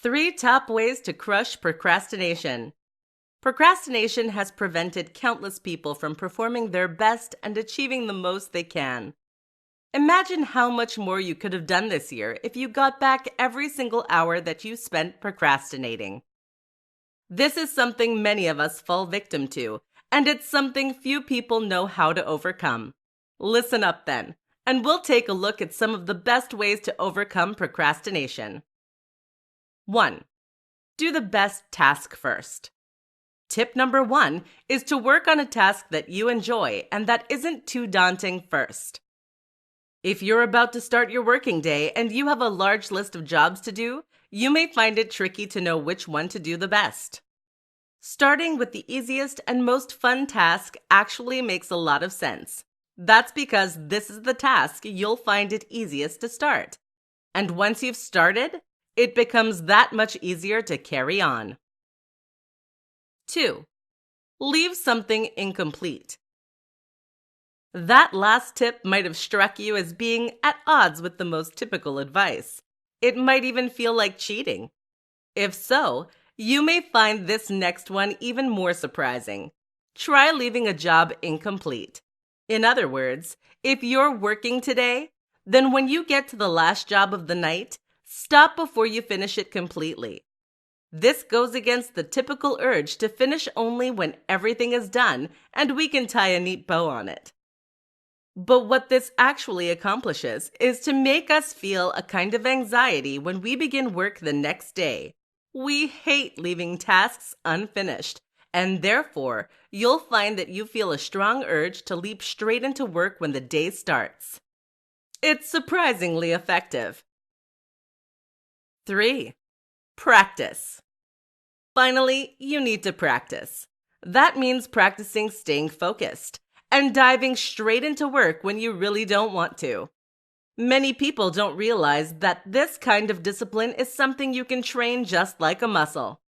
3 top ways to crush procrastination. Procrastination has prevented countless people from performing their best and achieving the most they can. Imagine how much more you could have done this year if you got back every single hour that you spent procrastinating. This is something many of us fall victim to, and it's something few people know how to overcome. Listen up then, and we'll take a look at some of the best ways to overcome procrastination. 1. Do the best task first. Tip number 1 is to work on a task that you enjoy and that isn't too daunting first. If you're about to start your working day and you have a large list of jobs to do, you may find it tricky to know which one to do the best. Starting with the easiest and most fun task actually makes a lot of sense. That's because this is the task you'll find it easiest to start. And once you've started, it becomes that much easier to carry on. 2. Leave something incomplete. That last tip might have struck you as being at odds with the most typical advice. It might even feel like cheating. If so, you may find this next one even more surprising. Try leaving a job incomplete. In other words, if you're working today, then when you get to the last job of the night, stop before you finish it completely. This goes against the typical urge to finish only when everything is done and we can tie a neat bow on it. But what this actually accomplishes is to make us feel a kind of anxiety when we begin work the next day. We hate leaving tasks unfinished, and therefore, you'll find that you feel a strong urge to leap straight into work when the day starts. It's surprisingly effective. 3. Practice. Finally, you need to practice. That means practicing staying focused and diving straight into work when you really don't want to. Many people don't realize that this kind of discipline is something you can train just like a muscle.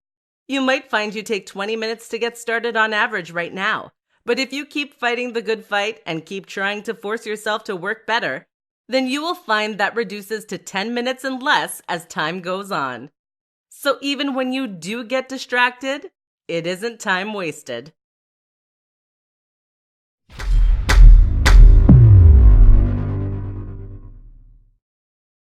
You might find you take 20 minutes to get started on average right now, but if you keep fighting the good fight and keep trying to force yourself to work better, then you will find that reduces to 10 minutes and less as time goes on. So even when you do get distracted, it isn't time wasted.